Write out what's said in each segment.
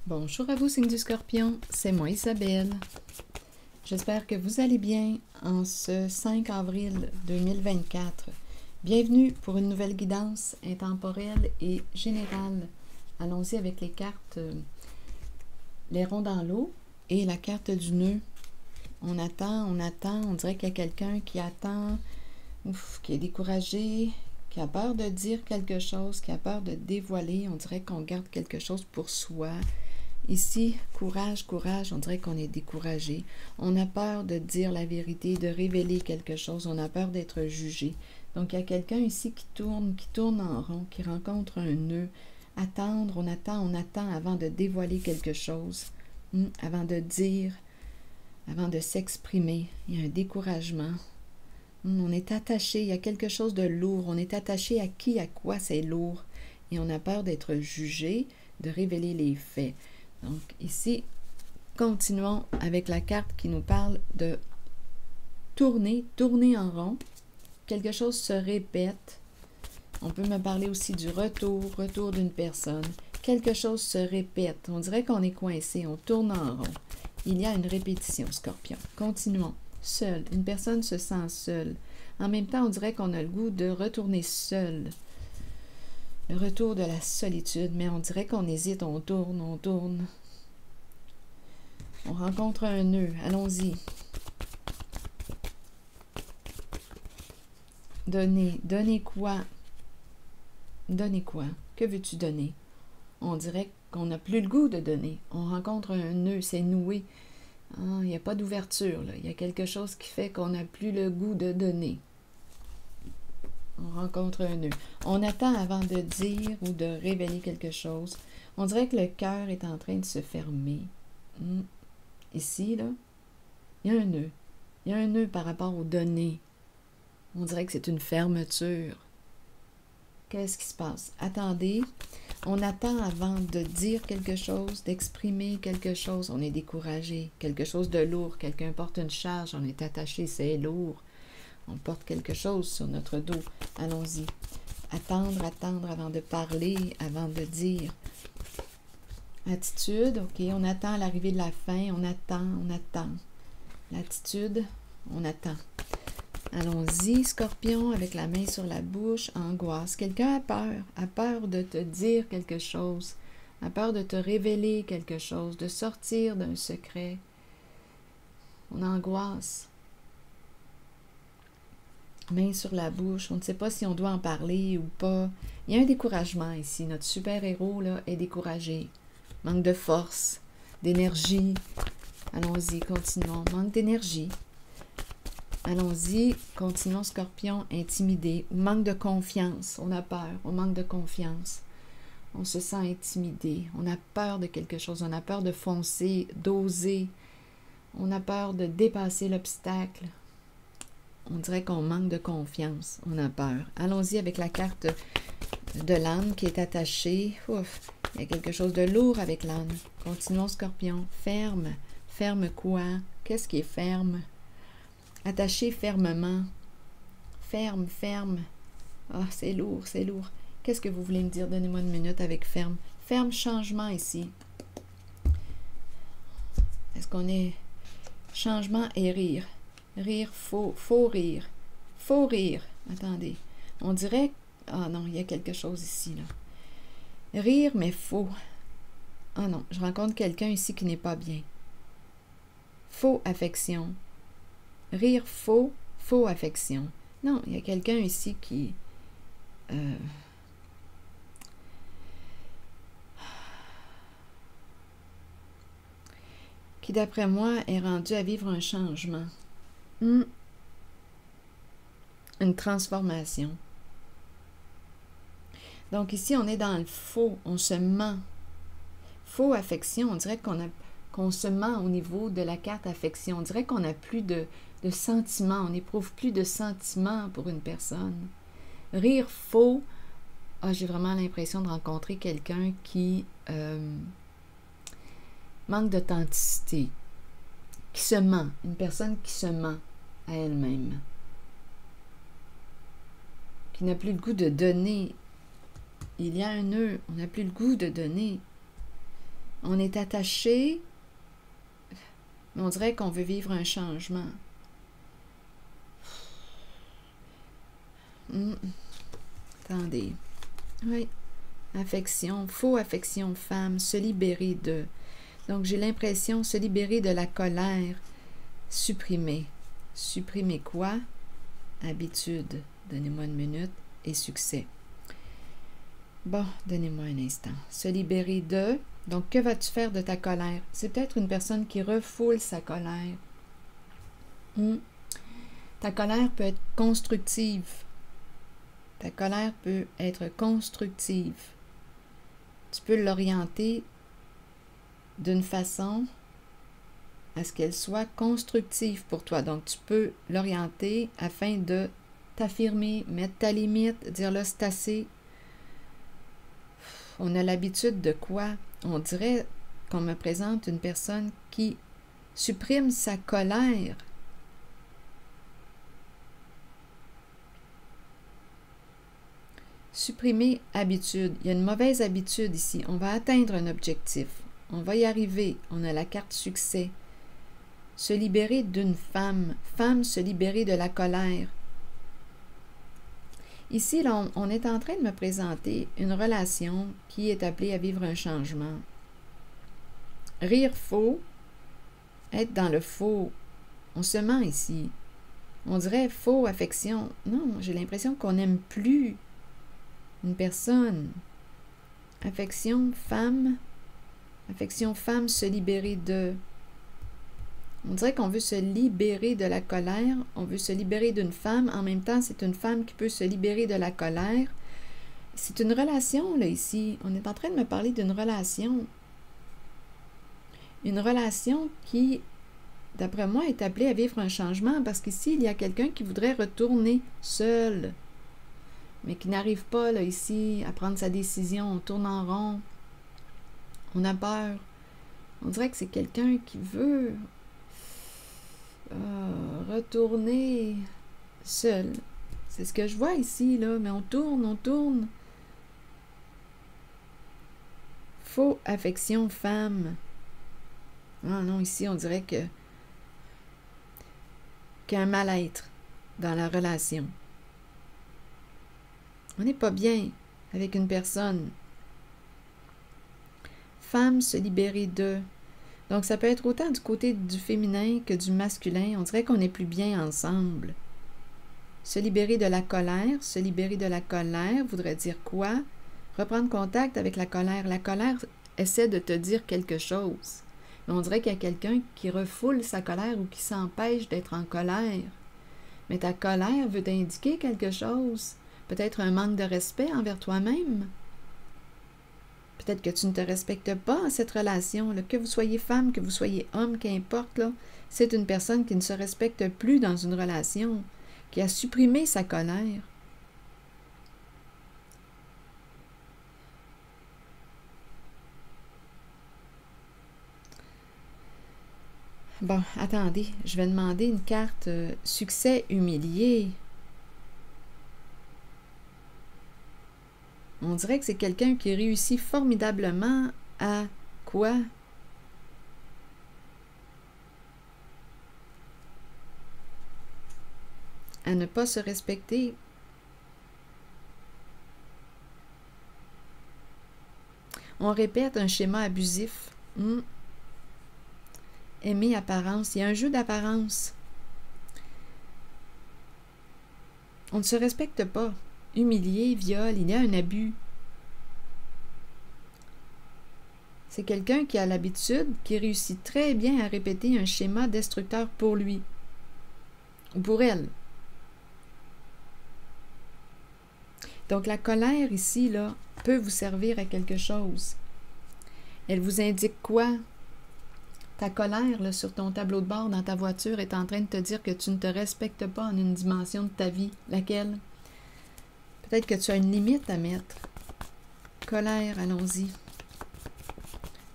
Bonjour à vous, signe du Scorpion, c'est moi Isabelle. J'espère que vous allez bien en ce 5 avril 2024. Bienvenue pour une nouvelle guidance intemporelle et générale. Allons-y avec les cartes, les ronds dans l'eau et la carte du nœud. On attend, on dirait qu'il y a quelqu'un qui attend, qui est découragé, qui a peur de dire quelque chose, qui a peur de dévoiler. On dirait qu'on garde quelque chose pour soi. Ici, courage, courage, on dirait qu'on est découragé. On a peur de dire la vérité, de révéler quelque chose. On a peur d'être jugé. Donc, il y a quelqu'un ici qui tourne en rond, qui rencontre un nœud. Attendre, on attend avant de dévoiler quelque chose, avant de dire, avant de s'exprimer. Il y a un découragement. On est attaché, il y a quelque chose de lourd. On est attaché à qui, à quoi c'est lourd. Et on a peur d'être jugé, de révéler les faits. Donc ici, continuons avec la carte qui nous parle de tourner en rond. Quelque chose se répète. On peut me parler aussi du retour d'une personne. Quelque chose se répète. On dirait qu'on est coincé, on tourne en rond. Il y a une répétition, Scorpion. Continuons. Seul. Une personne se sent seule. En même temps, on dirait qu'on a le goût de retourner seul. Le retour de la solitude, mais on dirait qu'on hésite, on tourne. On rencontre un nœud, allons-y. Donner quoi? Donner quoi? Que veux-tu donner? On dirait qu'on n'a plus le goût de donner. On rencontre un nœud, c'est noué. Ah, il n'y a pas d'ouverture, là. Il y a quelque chose qui fait qu'on n'a plus le goût de donner. On rencontre un nœud. On attend avant de dire ou de révéler quelque chose. On dirait que le cœur est en train de se fermer. Ici, là, il y a un nœud. Il y a un nœud par rapport aux données. On dirait que c'est une fermeture. Qu'est-ce qui se passe? Attendez. On attend avant de dire quelque chose, d'exprimer quelque chose. On est découragé. Quelque chose de lourd. Quelqu'un porte une charge. On est attaché. C'est lourd. On porte quelque chose sur notre dos. Allons-y. Attendre avant de parler, avant de dire. Attitude, ok, on attend l'arrivée de la fin, on attend. L'attitude, on attend. Allons-y, Scorpion, avec la main sur la bouche, angoisse. Quelqu'un a peur de te dire quelque chose, a peur de te révéler quelque chose, de sortir d'un secret. On angoisse. Main sur la bouche, on ne sait pas si on doit en parler ou pas. Il y a un découragement ici, notre super-héros là est découragé. Manque de force, d'énergie. Allons-y, continuons. Manque d'énergie. Allons-y, continuons, Scorpion, intimidé. Manque de confiance. On a peur, on manque de confiance. On se sent intimidé. On a peur de quelque chose. On a peur de foncer, d'oser. On a peur de dépasser l'obstacle. On dirait qu'on manque de confiance. On a peur. Allons-y avec la carte de l'âne qui est attachée. Ouf, il y a quelque chose de lourd avec l'âne. Continuons, Scorpion. Ferme. Ferme quoi? Qu'est-ce qui est ferme? Attaché fermement. Ferme. Ah, c'est lourd. Qu'est-ce que vous voulez me dire? Donnez-moi une minute avec ferme. Ferme, changement ici. Est-ce qu'on est... Changement et rire. Rire, faux rire. Faux rire. Attendez. On dirait... Ah non, il y a quelque chose ici, là. Rire, mais faux. Ah non, je rencontre quelqu'un ici qui n'est pas bien. Faux affection. Rire faux, faux affection. Non, il y a quelqu'un ici qui... qui, d'après moi, est rendu à vivre un changement. Une transformation. Donc ici, on est dans le faux, on se ment. Faux affection, on dirait qu'on se ment au niveau de la carte affection. On dirait qu'on n'a plus de sentiments, on n'éprouve plus de sentiments pour une personne. Rire faux, j'ai vraiment l'impression de rencontrer quelqu'un qui manque d'authenticité, qui se ment, une personne qui se ment à elle-même, qui n'a plus le goût de donner. Il y a un nœud, on n'a plus le goût de donner. On est attaché, mais on dirait qu'on veut vivre un changement. Attendez. Oui. Affection, faux affection femme, se libérer de. Donc, j'ai l'impression se libérer de la colère, supprimer. Supprimer quoi? Habitude. Donnez-moi une minute. Et succès. Bon, donnez-moi un instant. Se libérer de. Donc, que vas-tu faire de ta colère? C'est peut-être une personne qui refoule sa colère. Ta colère peut être constructive. Ta colère peut être constructive. Tu peux l'orienter d'une façon à ce qu'elle soit constructive pour toi. Donc, tu peux l'orienter afin de t'affirmer, mettre ta limite, dire là, c'est assez. On a l'habitude de quoi? On dirait qu'on me présente une personne qui supprime sa colère. Supprimer habitude. Il y a une mauvaise habitude ici. On va atteindre un objectif. On va y arriver. On a la carte succès. Se libérer d'une femme. Femme, se libérer de la colère. Ici, là, on est en train de me présenter une relation qui est appelée à vivre un changement. Rire faux, être dans le faux. On se ment ici. On dirait faux affection. Non, j'ai l'impression qu'on n'aime plus une personne. Affection femme, se libérer de. On dirait qu'on veut se libérer de la colère, on veut se libérer d'une femme, en même temps c'est une femme qui peut se libérer de la colère. C'est une relation là ici, on est en train de me parler d'une relation. Une relation qui, d'après moi, est appelée à vivre un changement parce qu'ici il y a quelqu'un qui voudrait retourner seul, mais qui n'arrive pas là ici à prendre sa décision, on tourne en rond, on a peur. On dirait que c'est quelqu'un qui veut retourner seul. C'est ce que je vois ici, là, mais on tourne. Faux affection femme. Ah non, ici, on dirait qu'il y a un mal-être dans la relation. On n'est pas bien avec une personne. Femme, se libérer de. Donc, ça peut être autant du côté du féminin que du masculin. On dirait qu'on n'est plus bien ensemble. Se libérer de la colère. Se libérer de la colère voudrait dire quoi? Reprendre contact avec la colère. La colère essaie de te dire quelque chose. Mais on dirait qu'il y a quelqu'un qui refoule sa colère ou qui s'empêche d'être en colère. Mais ta colère veut t'indiquer quelque chose. Peut-être un manque de respect envers toi-même. Peut-être que tu ne te respectes pas en cette relation. Là. Que vous soyez femme, que vous soyez homme, qu'importe, là, c'est une personne qui ne se respecte plus dans une relation, qui a supprimé sa colère. Bon, attendez, je vais demander une carte succès humilié. On dirait que c'est quelqu'un qui réussit formidablement à quoi? À ne pas se respecter. On répète un schéma abusif. Aimer apparence. Il y a un jeu d'apparence. On ne se respecte pas. Humilié, viol, il y a un abus. C'est quelqu'un qui a l'habitude, qui réussit très bien à répéter un schéma destructeur pour lui ou pour elle. Donc la colère ici, là, peut vous servir à quelque chose. Elle vous indique quoi? Ta colère là, sur ton tableau de bord dans ta voiture est en train de te dire que tu ne te respectes pas en une dimension de ta vie. Laquelle? Peut-être que tu as une limite à mettre. Colère, allons-y.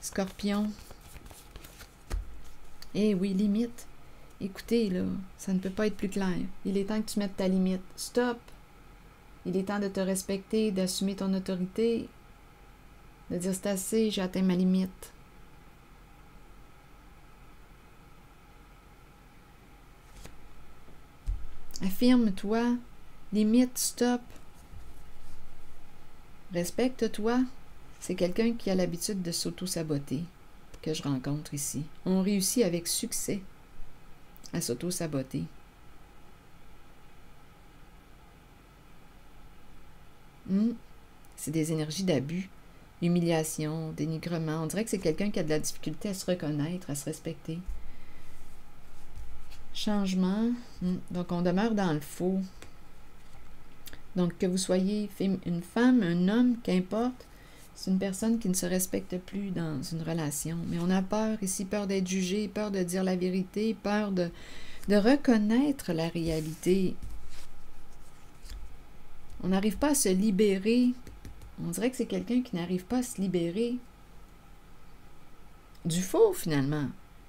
Scorpion. Eh oui, limite. Écoutez, là, ça ne peut pas être plus clair. Il est temps que tu mettes ta limite. Stop! Il est temps de te respecter, d'assumer ton autorité, de dire c'est assez, j'ai atteint ma limite. Affirme-toi. Limite, stop. Respecte-toi. C'est quelqu'un qui a l'habitude de s'auto-saboter que je rencontre ici. On réussit avec succès à s'auto-saboter. C'est des énergies d'abus, humiliation, dénigrement. On dirait que c'est quelqu'un qui a de la difficulté à se reconnaître, à se respecter. Changement. Donc, on demeure dans le faux. Donc, que vous soyez une femme, un homme, qu'importe, c'est une personne qui ne se respecte plus dans une relation. Mais on a peur ici, peur d'être jugé, peur de dire la vérité, peur de reconnaître la réalité. On n'arrive pas à se libérer. On dirait que c'est quelqu'un qui n'arrive pas à se libérer du faux, finalement.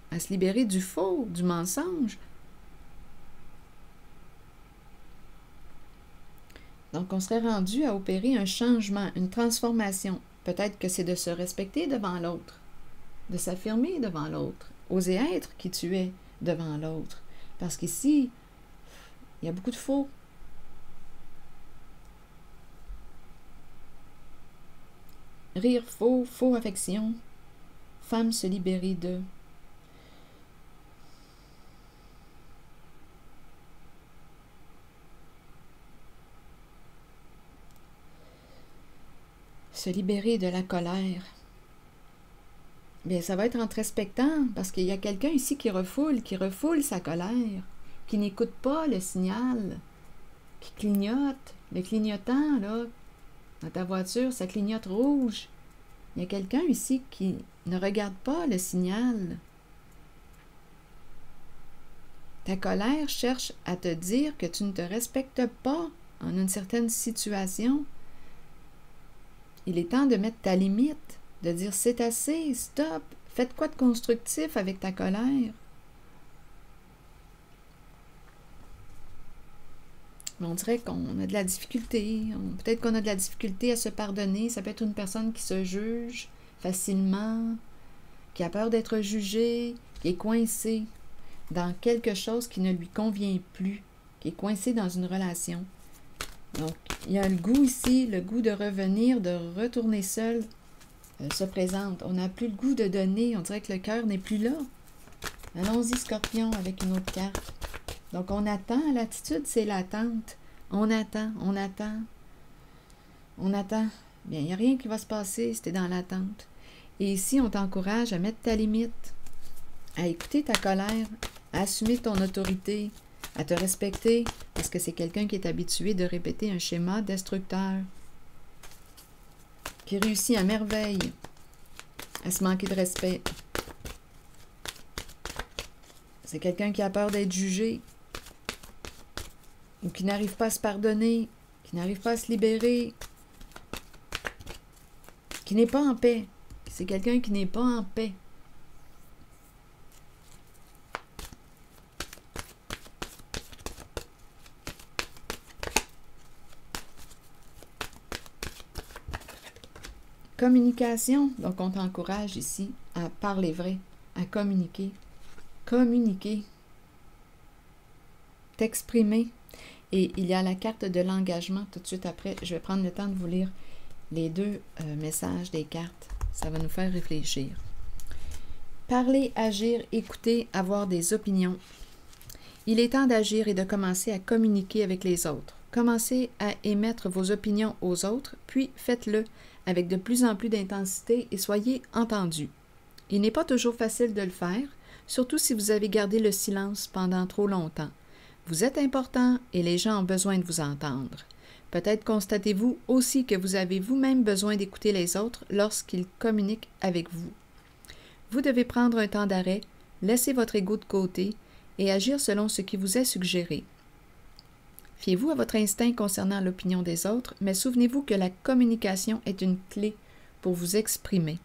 À se libérer du faux, du mensonge. Donc, on serait rendu à opérer un changement, une transformation. Peut-être que c'est de se respecter devant l'autre, de s'affirmer devant l'autre, oser être qui tu es devant l'autre. Parce qu'ici, il y a beaucoup de faux. Rire faux, faux affection. Femme se libérer de. Se libérer de la colère. Bien, ça va être en te respectant, parce qu'il y a quelqu'un ici qui refoule sa colère, qui n'écoute pas le signal, qui clignote. Le clignotant, là, dans ta voiture, ça clignote rouge. Il y a quelqu'un ici qui ne regarde pas le signal. Ta colère cherche à te dire que tu ne te respectes pas en une certaine situation. Il est temps de mettre ta limite, de dire c'est assez, stop, faites quoi de constructif avec ta colère? Mais on dirait qu'on a de la difficulté, peut-être qu'on a de la difficulté à se pardonner, ça peut être une personne qui se juge facilement, qui a peur d'être jugée, qui est coincée dans quelque chose qui ne lui convient plus, qui est coincée dans une relation. Donc, il y a le goût ici, le goût de revenir, de retourner seul, se présente. On n'a plus le goût de donner, on dirait que le cœur n'est plus là. Allons-y, Scorpion, avec une autre carte. Donc, on attend, l'attitude, c'est l'attente. On attend, on attend, on attend. Bien, il n'y a rien qui va se passer, c'était dans l'attente. Et ici, on t'encourage à mettre ta limite, à écouter ta colère, à assumer ton autorité, à te respecter, parce que c'est quelqu'un qui est habitué de répéter un schéma destructeur, qui réussit à merveille à se manquer de respect. C'est quelqu'un qui a peur d'être jugé, ou qui n'arrive pas à se pardonner, qui n'arrive pas à se libérer, qui n'est pas en paix. C'est quelqu'un qui n'est pas en paix. Communication, donc on t'encourage ici à parler vrai, à communiquer. Communiquer. T'exprimer. Et il y a la carte de l'engagement tout de suite après. Je vais prendre le temps de vous lire les deux messages des cartes. Ça va nous faire réfléchir. Parler, agir, écouter, avoir des opinions. Il est temps d'agir et de commencer à communiquer avec les autres. Commencez à émettre vos opinions aux autres, puis faites-le avec de plus en plus d'intensité et soyez entendus. Il n'est pas toujours facile de le faire, surtout si vous avez gardé le silence pendant trop longtemps. Vous êtes important et les gens ont besoin de vous entendre. Peut-être constatez-vous aussi que vous avez vous-même besoin d'écouter les autres lorsqu'ils communiquent avec vous. Vous devez prendre un temps d'arrêt, laisser votre ego de côté et agir selon ce qui vous est suggéré. Fiez-vous à votre instinct concernant l'opinion des autres, mais souvenez-vous que la communication est une clé pour vous exprimer.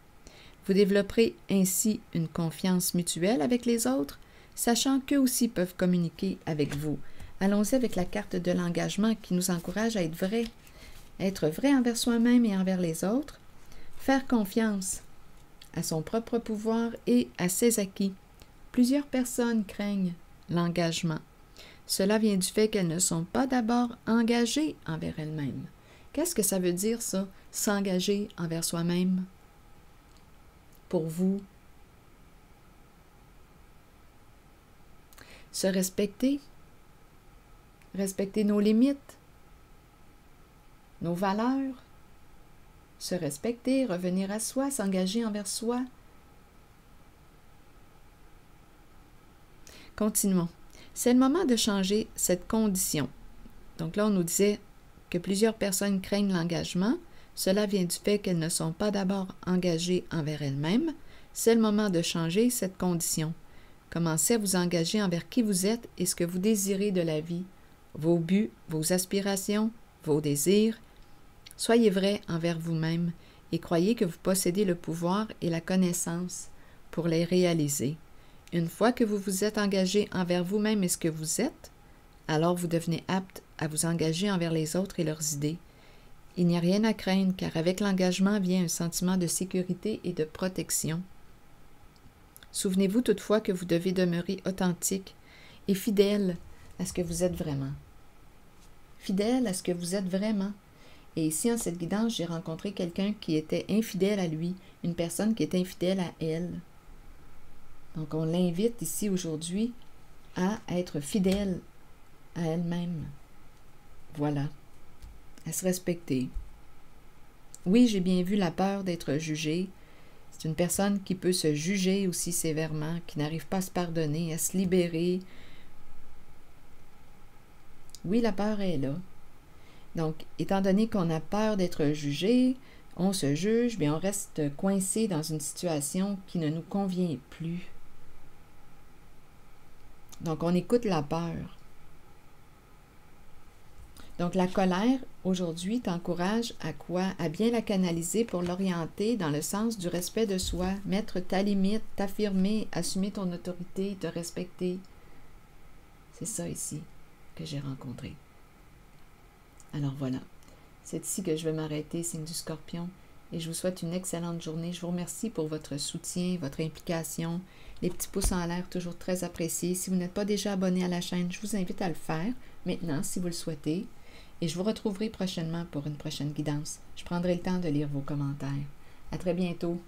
Vous développerez ainsi une confiance mutuelle avec les autres, sachant qu'eux aussi peuvent communiquer avec vous. Allons-y avec la carte de l'engagement qui nous encourage à être vrai envers soi-même et envers les autres, faire confiance à son propre pouvoir et à ses acquis. Plusieurs personnes craignent l'engagement. cela vient du fait qu'elles ne sont pas d'abord engagées envers elles-mêmes. Qu'est-ce que ça veut dire, ça, s'engager envers soi-même? Pour vous, se respecter, respecter nos limites, nos valeurs, se respecter, revenir à soi, s'engager envers soi. Continuons. C'est le moment de changer cette condition. Donc là, on nous disait que plusieurs personnes craignent l'engagement. Cela vient du fait qu'elles ne sont pas d'abord engagées envers elles-mêmes. C'est le moment de changer cette condition. Commencez à vous engager envers qui vous êtes et ce que vous désirez de la vie, vos buts, vos aspirations, vos désirs. Soyez vrai envers vous-même et croyez que vous possédez le pouvoir et la connaissance pour les réaliser. Une fois que vous vous êtes engagé envers vous-même et ce que vous êtes, alors vous devenez apte à vous engager envers les autres et leurs idées. Il n'y a rien à craindre car avec l'engagement vient un sentiment de sécurité et de protection. Souvenez-vous toutefois que vous devez demeurer authentique et fidèle à ce que vous êtes vraiment. Fidèle à ce que vous êtes vraiment. Et ici, en cette guidance, j'ai rencontré quelqu'un qui était infidèle à lui, une personne qui est infidèle à elle. Donc, on l'invite ici aujourd'hui à être fidèle à elle-même. Voilà. À se respecter. Oui, j'ai bien vu la peur d'être jugée. C'est une personne qui peut se juger aussi sévèrement, qui n'arrive pas à se pardonner, à se libérer. Oui, la peur est là. Donc, étant donné qu'on a peur d'être jugé, on se juge, bien on reste coincé dans une situation qui ne nous convient plus. Donc, on écoute la peur. Donc, la colère, aujourd'hui, t'encourage à quoi? À bien la canaliser pour l'orienter dans le sens du respect de soi, mettre ta limite, t'affirmer, assumer ton autorité, te respecter. C'est ça ici que j'ai rencontré. Alors voilà, c'est ici que je vais m'arrêter, signe du Scorpion, et je vous souhaite une excellente journée. Je vous remercie pour votre soutien, votre implication, les petits pouces en l'air, toujours très appréciés. Si vous n'êtes pas déjà abonné à la chaîne, je vous invite à le faire maintenant, si vous le souhaitez. Et je vous retrouverai prochainement pour une prochaine guidance. Je prendrai le temps de lire vos commentaires. À très bientôt.